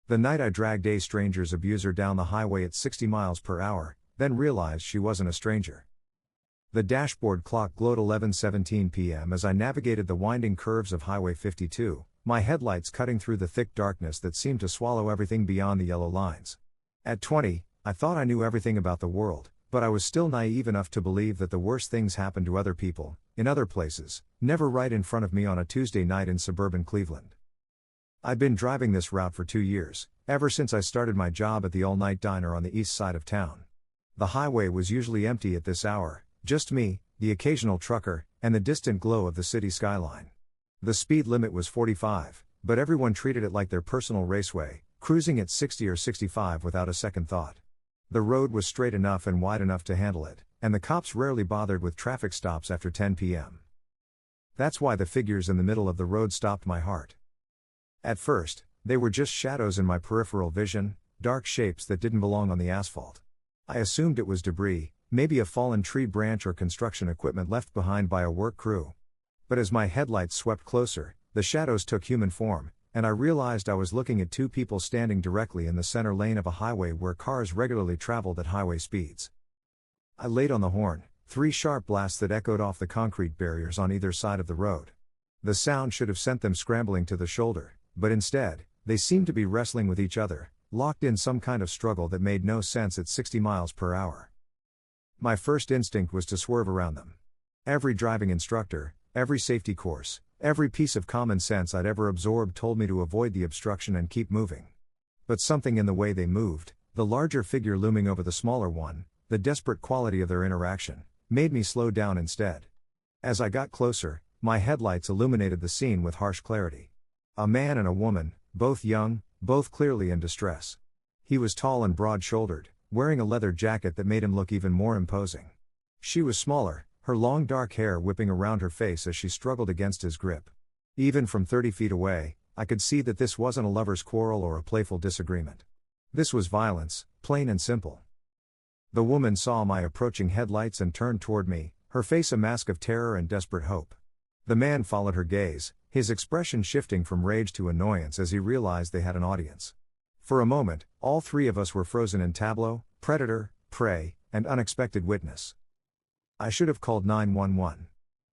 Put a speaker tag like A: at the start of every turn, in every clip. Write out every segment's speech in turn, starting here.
A: The night I dragged a stranger's abuser down the highway at 60 miles per hour, then realized she wasn't a stranger. The dashboard clock glowed 11:17 p.m. as I navigated the winding curves of Highway 52, my headlights cutting through the thick darkness that seemed to swallow everything beyond the yellow lines. At 20, I thought I knew everything about the world, but I was still naive enough to believe that the worst things happen to other people, in other places, never right in front of me on a Tuesday night in suburban Cleveland. I'd been driving this route for 2 years, ever since I started my job at the all-night diner on the east side of town. The highway was usually empty at this hour, just me, the occasional trucker, and the distant glow of the city skyline. The speed limit was 45, but everyone treated it like their personal raceway, cruising at 60 or 65 without a second thought. The road was straight enough and wide enough to handle it, and the cops rarely bothered with traffic stops after 10 p.m. That's why the figures in the middle of the road stopped my heart. At first, they were just shadows in my peripheral vision, dark shapes that didn't belong on the asphalt. I assumed it was debris, maybe a fallen tree branch or construction equipment left behind by a work crew. But as my headlights swept closer, the shadows took human form, and I realized I was looking at two people standing directly in the center lane of a highway where cars regularly traveled at highway speeds. I laid on the horn, 3 sharp blasts that echoed off the concrete barriers on either side of the road. The sound should have sent them scrambling to the shoulder, but instead, they seemed to be wrestling with each other, locked in some kind of struggle that made no sense at 60 miles per hour. My first instinct was to swerve around them. Every driving instructor, every safety course, every piece of common sense I'd ever absorbed told me to avoid the obstruction and keep moving. But something in the way they moved, the larger figure looming over the smaller one, the desperate quality of their interaction, made me slow down instead. As I got closer, my headlights illuminated the scene with harsh clarity. A man and a woman, both young, both clearly in distress. He was tall and broad-shouldered, wearing a leather jacket that made him look even more imposing. She was smaller, her long dark hair whipping around her face as she struggled against his grip. Even from 30 feet away, I could see that this wasn't a lover's quarrel or a playful disagreement. This was violence, plain and simple. The woman saw my approaching headlights and turned toward me, her face a mask of terror and desperate hope. The man followed her gaze, his expression shifting from rage to annoyance as he realized they had an audience. For a moment, all 3 of us were frozen in tableau, predator, prey, and unexpected witness. I should have called 911.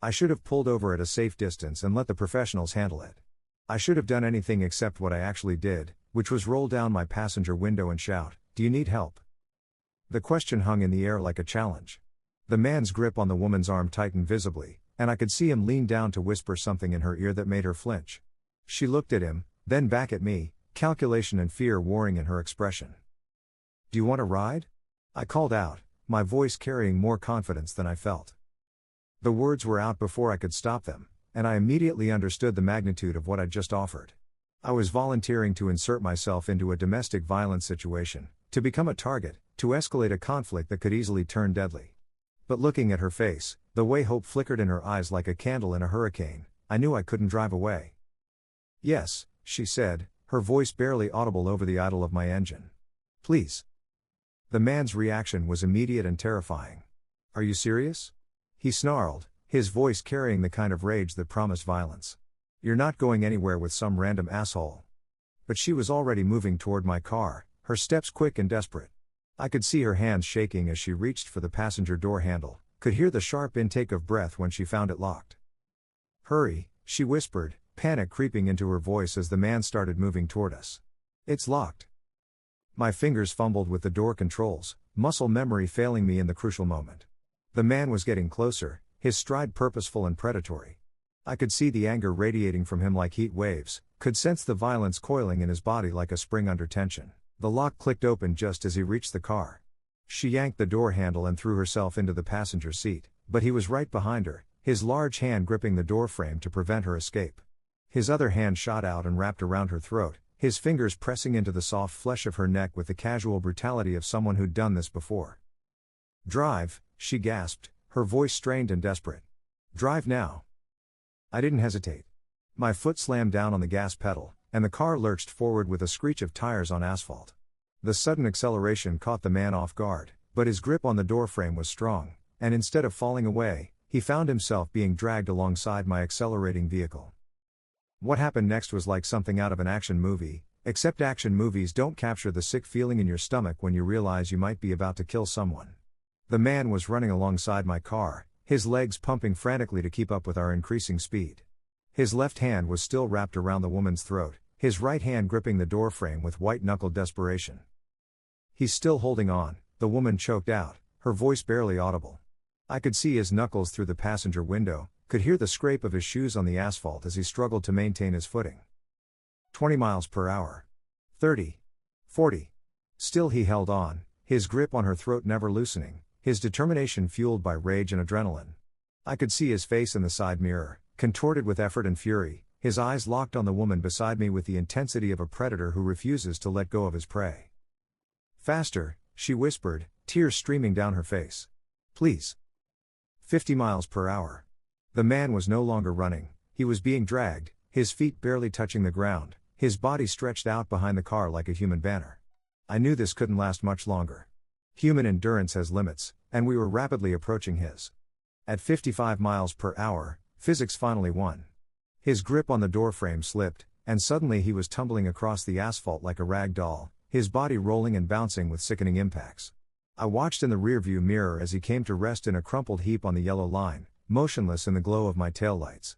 A: I should have pulled over at a safe distance and let the professionals handle it. I should have done anything except what I actually did, which was roll down my passenger window and shout, "Do you need help?" The question hung in the air like a challenge. The man's grip on the woman's arm tightened visibly, and I could see him lean down to whisper something in her ear that made her flinch. She looked at him, then back at me, calculation and fear warring in her expression. "Do you want a ride?" I called out, my voice carrying more confidence than I felt. The words were out before I could stop them, and I immediately understood the magnitude of what I'd just offered. I was volunteering to insert myself into a domestic violence situation, to become a target, to escalate a conflict that could easily turn deadly. But looking at her face, the way hope flickered in her eyes like a candle in a hurricane, I knew I couldn't drive away. "Yes," she said, her voice barely audible over the idle of my engine. "Please." The man's reaction was immediate and terrifying. "Are you serious?" he snarled, his voice carrying the kind of rage that promised violence. "You're not going anywhere with some random asshole." But she was already moving toward my car, her steps quick and desperate. I could see her hands shaking as she reached for the passenger door handle, could hear the sharp intake of breath when she found it locked. "Hurry," she whispered, panic creeping into her voice as the man started moving toward us. "It's locked." My fingers fumbled with the door controls, muscle memory failing me in the crucial moment. The man was getting closer, his stride purposeful and predatory. I could see the anger radiating from him like heat waves, could sense the violence coiling in his body like a spring under tension. The lock clicked open just as he reached the car. She yanked the door handle and threw herself into the passenger seat, but he was right behind her, his large hand gripping the door frame to prevent her escape. His other hand shot out and wrapped around her throat, his fingers pressing into the soft flesh of her neck with the casual brutality of someone who'd done this before. "Drive," she gasped, her voice strained and desperate. "Drive now." I didn't hesitate. My foot slammed down on the gas pedal, and the car lurched forward with a screech of tires on asphalt. The sudden acceleration caught the man off guard, but his grip on the doorframe was strong, and instead of falling away, he found himself being dragged alongside my accelerating vehicle. What happened next was like something out of an action movie, Except action movies don't capture the sick feeling in your stomach when you realize you might be about to kill someone. The man was running alongside my car, his legs pumping frantically to keep up with our increasing speed. His left hand was still wrapped around the woman's throat, his right hand gripping the doorframe with white-knuckled desperation. "He's still holding on," the woman choked out, her voice barely audible. I could see his knuckles through the passenger window, could hear the scrape of his shoes on the asphalt as he struggled to maintain his footing. 20 miles per hour. 30. 40. Still he held on, his grip on her throat never loosening, his determination fueled by rage and adrenaline. I could see his face in the side mirror, contorted with effort and fury, his eyes locked on the woman beside me with the intensity of a predator who refuses to let go of his prey. "Faster," she whispered, tears streaming down her face. "Please." 50 miles per hour. The man was no longer running, he was being dragged, his feet barely touching the ground, his body stretched out behind the car like a human banner. I knew this couldn't last much longer. Human endurance has limits, and we were rapidly approaching his. At 55 miles per hour, physics finally won. His grip on the doorframe slipped, and suddenly he was tumbling across the asphalt like a rag doll, his body rolling and bouncing with sickening impacts. I watched in the rearview mirror as he came to rest in a crumpled heap on the yellow line, motionless in the glow of my taillights.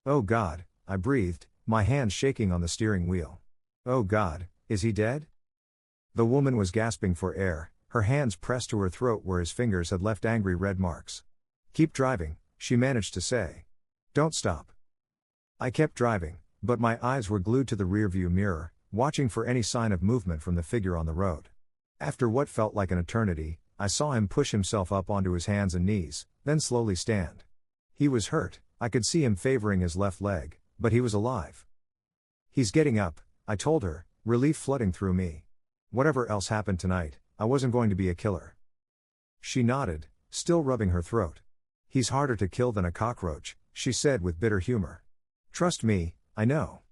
A: "Oh God," I breathed, my hands shaking on the steering wheel. "Oh God, is he dead?" The woman was gasping for air, her hands pressed to her throat where his fingers had left angry red marks. "Keep driving," she managed to say. "Don't stop." I kept driving, but my eyes were glued to the rearview mirror, watching for any sign of movement from the figure on the road. After what felt like an eternity, I saw him push himself up onto his hands and knees, then slowly stand. He was hurt, I could see him favoring his left leg, but he was alive. "He's getting up," I told her, relief flooding through me. Whatever else happened tonight, I wasn't going to be a killer. She nodded, still rubbing her throat. "He's harder to kill than a cockroach," she said with bitter humor. "Trust me, I know."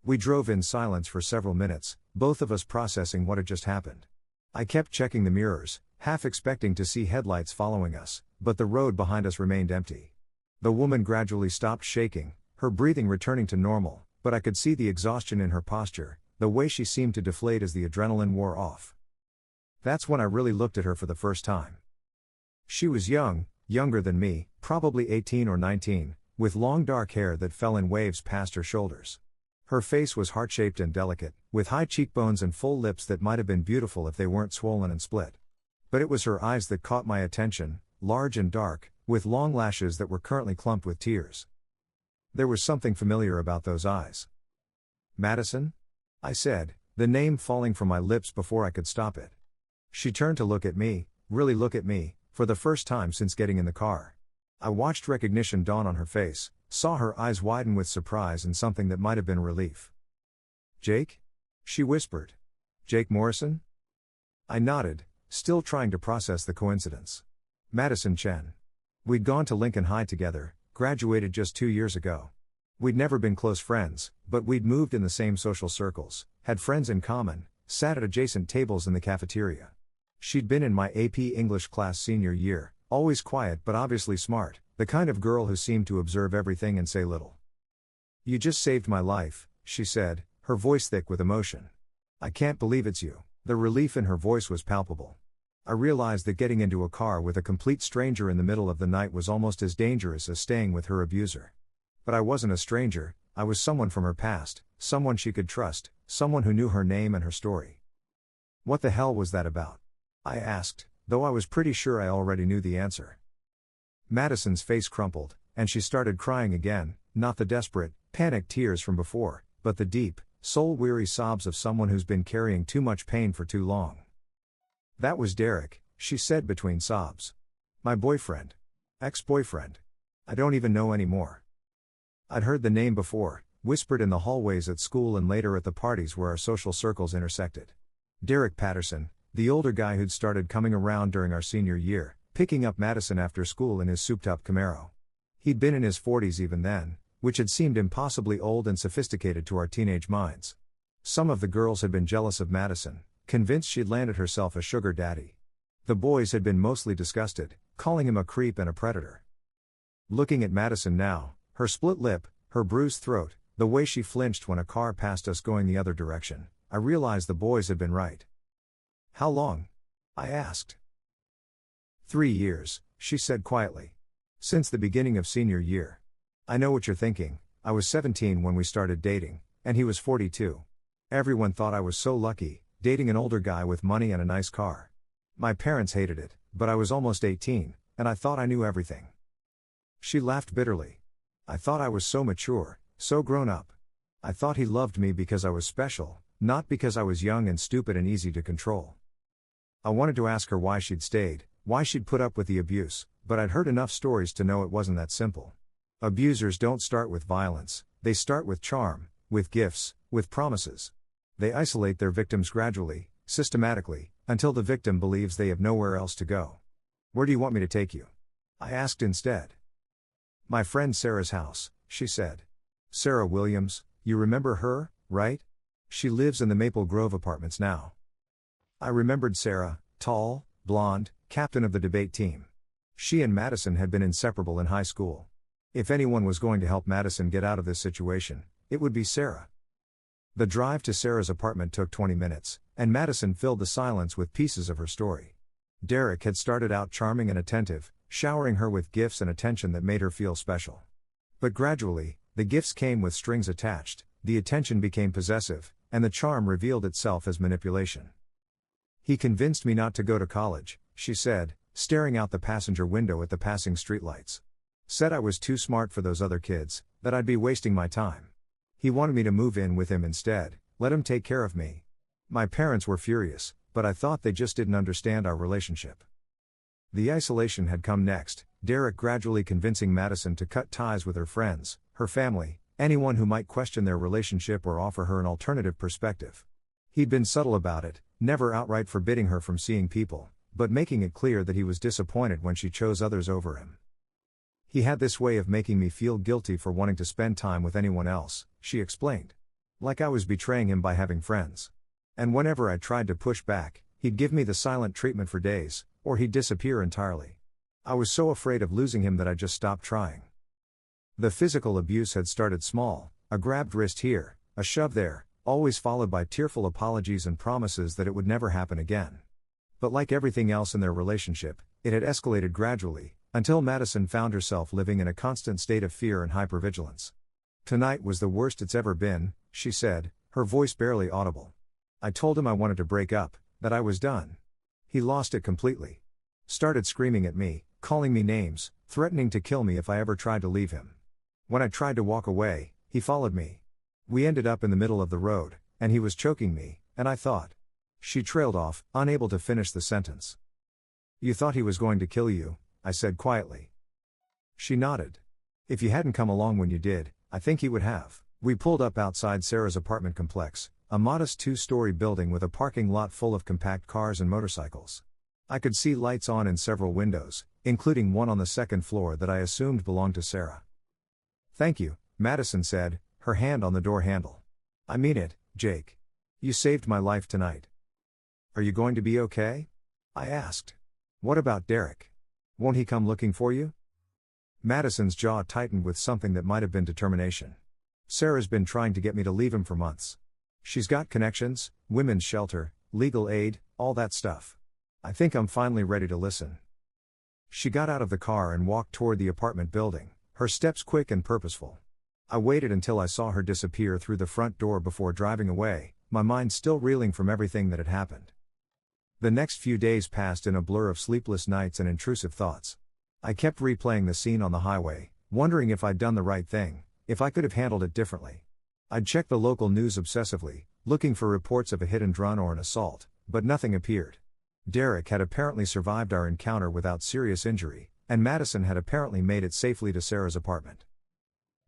A: We drove in silence for several minutes, both of us processing what had just happened. I kept checking the mirrors, half expecting to see headlights following us, but the road behind us remained empty. The woman gradually stopped shaking, her breathing returning to normal, but I could see the exhaustion in her posture, the way she seemed to deflate as the adrenaline wore off. That's when I really looked at her for the first time. She was young, younger than me, probably 18 or 19, with long dark hair that fell in waves past her shoulders. Her face was heart-shaped and delicate, with high cheekbones and full lips that might have been beautiful if they weren't swollen and split. But it was her eyes that caught my attention, large and dark, with long lashes that were currently clumped with tears. There was something familiar about those eyes. "Madison?" I said, the name falling from my lips before I could stop it. She turned to look at me, really look at me, for the first time since getting in the car. I watched recognition dawn on her face, saw her eyes widen with surprise and something that might have been relief. "Jake?" she whispered. "Jake Morrison?" I nodded, still trying to process the coincidence. "Madison Chen. We'd gone to Lincoln High together, graduated just 2 years ago. We'd never been close friends, but we'd moved in the same social circles, had friends in common, sat at adjacent tables in the cafeteria. She'd been in my AP English class senior year, always quiet but obviously smart, the kind of girl who seemed to observe everything and say little. "You just saved my life," she said, her voice thick with emotion. "I can't believe it's you." The relief in her voice was palpable. I realized that getting into a car with a complete stranger in the middle of the night was almost as dangerous as staying with her abuser. But I wasn't a stranger, I was someone from her past, someone she could trust, someone who knew her name and her story. "What the hell was that about?" I asked, though I was pretty sure I already knew the answer. Madison's face crumpled, and she started crying again, not the desperate, panicked tears from before, but the deep, soul-weary sobs of someone who's been carrying too much pain for too long. "That was Derek," she said between sobs. "My boyfriend. Ex-boyfriend. I don't even know anymore." I'd heard the name before, whispered in the hallways at school and later at the parties where our social circles intersected. Derek Patterson, the older guy who'd started coming around during our senior year, picking up Madison after school in his souped-up Camaro. He'd been in his 40s even then, which had seemed impossibly old and sophisticated to our teenage minds. Some of the girls had been jealous of Madison, convinced she'd landed herself a sugar daddy. The boys had been mostly disgusted, calling him a creep and a predator. Looking at Madison now, her split lip, her bruised throat, The way she flinched when a car passed us going the other direction, I realized the boys had been right. How long? I asked. 3 years, she said quietly. Since the beginning of senior year. I know what you're thinking, I was 17 when we started dating, and he was 42. Everyone thought I was so lucky, dating an older guy with money and a nice car. My parents hated it, but I was almost 18, and I thought I knew everything. She laughed bitterly. I thought I was so mature, so grown up. I thought he loved me because I was special, not because I was young and stupid and easy to control. I wanted to ask her why she'd stayed, why she'd put up with the abuse, but I'd heard enough stories to know it wasn't that simple. Abusers don't start with violence, they start with charm, with gifts, with promises. They isolate their victims gradually, systematically, until the victim believes they have nowhere else to go. Where do you want me to take you? I asked instead. My friend Sarah's house, she said. Sarah Williams, you remember her, right? She lives in the Maple Grove apartments now. I remembered Sarah, tall, blonde, captain of the debate team. She and Madison had been inseparable in high school. If anyone was going to help Madison get out of this situation, it would be Sarah. The drive to Sarah's apartment took 20 minutes, and Madison filled the silence with pieces of her story. Derek had started out charming and attentive, showering her with gifts and attention that made her feel special. But gradually, the gifts came with strings attached, the attention became possessive, and the charm revealed itself as manipulation. He convinced me not to go to college, she said, staring out the passenger window at the passing streetlights. Said I was too smart for those other kids, that I'd be wasting my time. He wanted me to move in with him instead, let him take care of me. My parents were furious, but I thought they just didn't understand our relationship. The isolation had come next, Derek gradually convincing Madison to cut ties with her friends, her family, anyone who might question their relationship or offer her an alternative perspective. He'd been subtle about it, never outright forbidding her from seeing people, but making it clear that he was disappointed when she chose others over him. He had this way of making me feel guilty for wanting to spend time with anyone else, she explained. Like I was betraying him by having friends. And whenever I tried to push back, he'd give me the silent treatment for days, or he'd disappear entirely. I was so afraid of losing him that I just stopped trying. The physical abuse had started small, a grabbed wrist here, a shove there, always followed by tearful apologies and promises that it would never happen again. But like everything else in their relationship, it had escalated gradually, until Madison found herself living in a constant state of fear and hypervigilance. Tonight was the worst it's ever been, she said, her voice barely audible. I told him I wanted to break up, that I was done. He lost it completely. Started screaming at me, calling me names, threatening to kill me if I ever tried to leave him. When I tried to walk away, he followed me. We ended up in the middle of the road, and he was choking me, and I thought. She trailed off, unable to finish the sentence. You thought he was going to kill you, I said quietly. She nodded. If you hadn't come along when you did, I think he would have. We pulled up outside Sarah's apartment complex, a modest 2-story building with a parking lot full of compact cars and motorcycles. I could see lights on in several windows, including one on the second floor that I assumed belonged to Sarah. Thank you, Madison said, her hand on the door handle. I mean it, Jake. You saved my life tonight. Are you going to be okay? I asked. What about Derek? Won't he come looking for you? Madison's jaw tightened with something that might have been determination. Sarah's been trying to get me to leave him for months. She's got connections, women's shelter, legal aid, all that stuff. I think I'm finally ready to listen. She got out of the car and walked toward the apartment building, her steps quick and purposeful. I waited until I saw her disappear through the front door before driving away, my mind still reeling from everything that had happened. The next few days passed in a blur of sleepless nights and intrusive thoughts. I kept replaying the scene on the highway, wondering if I'd done the right thing, if I could have handled it differently. I'd checked the local news obsessively, looking for reports of a hit and run or an assault, but nothing appeared. Derek had apparently survived our encounter without serious injury, and Madison had apparently made it safely to Sarah's apartment.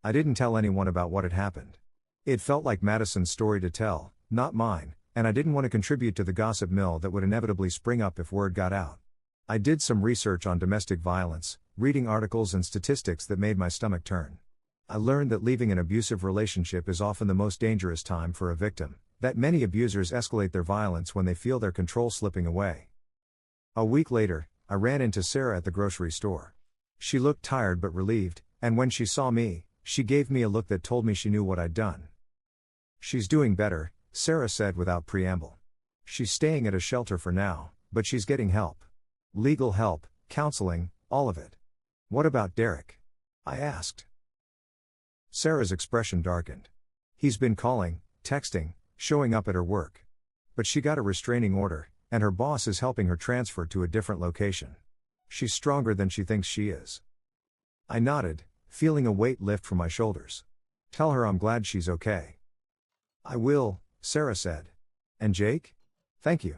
A: I didn't tell anyone about what had happened. It felt like Madison's story to tell, not mine, and I didn't want to contribute to the gossip mill that would inevitably spring up if word got out. I did some research on domestic violence, reading articles and statistics that made my stomach turn. I learned that leaving an abusive relationship is often the most dangerous time for a victim, that many abusers escalate their violence when they feel their control slipping away. A week later, I ran into Sarah at the grocery store. She looked tired but relieved, and when she saw me, she gave me a look that told me she knew what I'd done. She's doing better, Sarah said without preamble. She's staying at a shelter for now, but she's getting help. Legal help, counseling, all of it. What about Derek? I asked. Sarah's expression darkened. He's been calling, texting, showing up at her work. But she got a restraining order, and her boss is helping her transfer to a different location. She's stronger than she thinks she is. I nodded, feeling a weight lift from my shoulders. Tell her I'm glad she's okay. I will, Sarah said. And Jake? Thank you.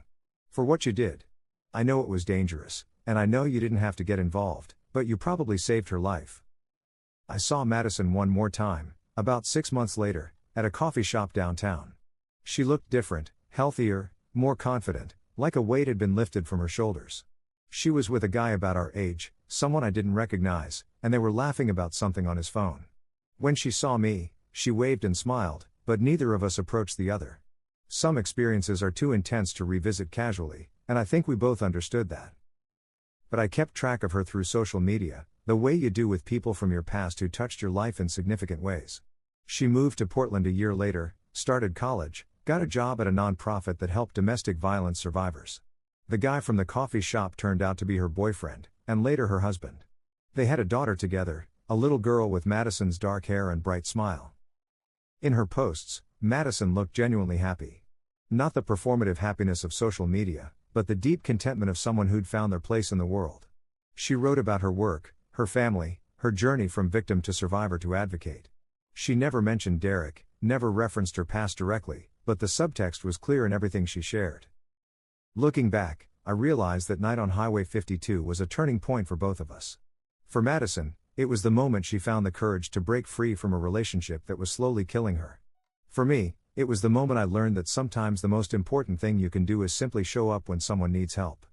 A: For what you did. I know it was dangerous, and I know you didn't have to get involved, but you probably saved her life. I saw Madison one more time, about 6 months later, at a coffee shop downtown. She looked different, healthier, more confident, like a weight had been lifted from her shoulders. She was with a guy about our age, someone I didn't recognize, and they were laughing about something on his phone. When she saw me, she waved and smiled, but neither of us approached the other. Some experiences are too intense to revisit casually, and I think we both understood that. But I kept track of her through social media, the way you do with people from your past who touched your life in significant ways. She moved to Portland a year later, started college, got a job at a nonprofit that helped domestic violence survivors. The guy from the coffee shop turned out to be her boyfriend, and later her husband. They had a daughter together, a little girl with Madison's dark hair and bright smile. In her posts, Madison looked genuinely happy. Not the performative happiness of social media, but the deep contentment of someone who'd found their place in the world. She wrote about her work, her family, her journey from victim to survivor to advocate. She never mentioned Derek, never referenced her past directly, but the subtext was clear in everything she shared. Looking back, I realized that night on Highway 52 was a turning point for both of us. For Madison, it was the moment she found the courage to break free from a relationship that was slowly killing her. For me, it was the moment I learned that sometimes the most important thing you can do is simply show up when someone needs help.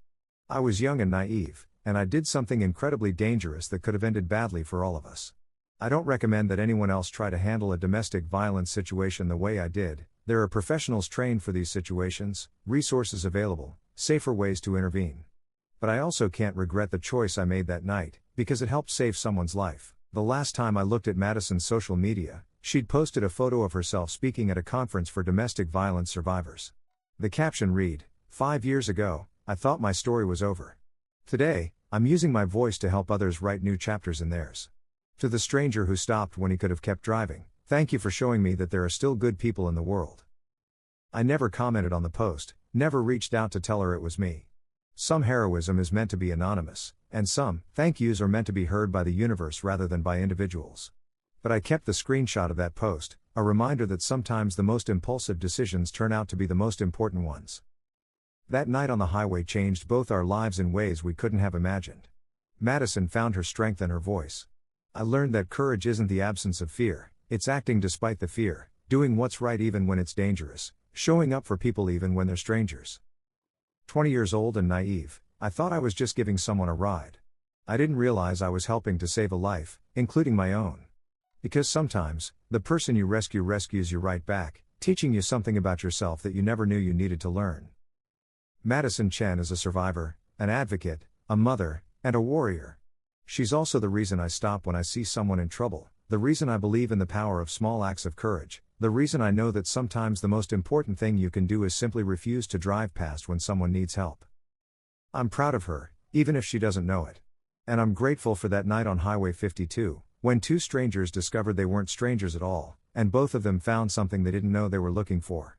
A: I was young and naive, and I did something incredibly dangerous that could have ended badly for all of us. I don't recommend that anyone else try to handle a domestic violence situation the way I did. There are professionals trained for these situations, resources available, safer ways to intervene. But I also can't regret the choice I made that night, because it helped save someone's life. The last time I looked at Madison's social media, she'd posted a photo of herself speaking at a conference for domestic violence survivors. The caption read, "5 years ago, I thought my story was over. Today, I'm using my voice to help others write new chapters in theirs." To the stranger who stopped when he could have kept driving, thank you for showing me that there are still good people in the world. I never commented on the post, never reached out to tell her it was me. Some heroism is meant to be anonymous, and some thank yous are meant to be heard by the universe rather than by individuals. But I kept the screenshot of that post, a reminder that sometimes the most impulsive decisions turn out to be the most important ones. That night on the highway changed both our lives in ways we couldn't have imagined. Madison found her strength in her voice. I learned that courage isn't the absence of fear, it's acting despite the fear, doing what's right even when it's dangerous, showing up for people even when they're strangers. 20 years old and naive, I thought I was just giving someone a ride. I didn't realize I was helping to save a life, including my own. Because sometimes, the person you rescue rescues you right back, teaching you something about yourself that you never knew you needed to learn. Madison Chen is a survivor, an advocate, a mother, and a warrior. She's also the reason I stop when I see someone in trouble, the reason I believe in the power of small acts of courage, the reason I know that sometimes the most important thing you can do is simply refuse to drive past when someone needs help. I'm proud of her, even if she doesn't know it. And I'm grateful for that night on Highway 52, when two strangers discovered they weren't strangers at all, and both of them found something they didn't know they were looking for.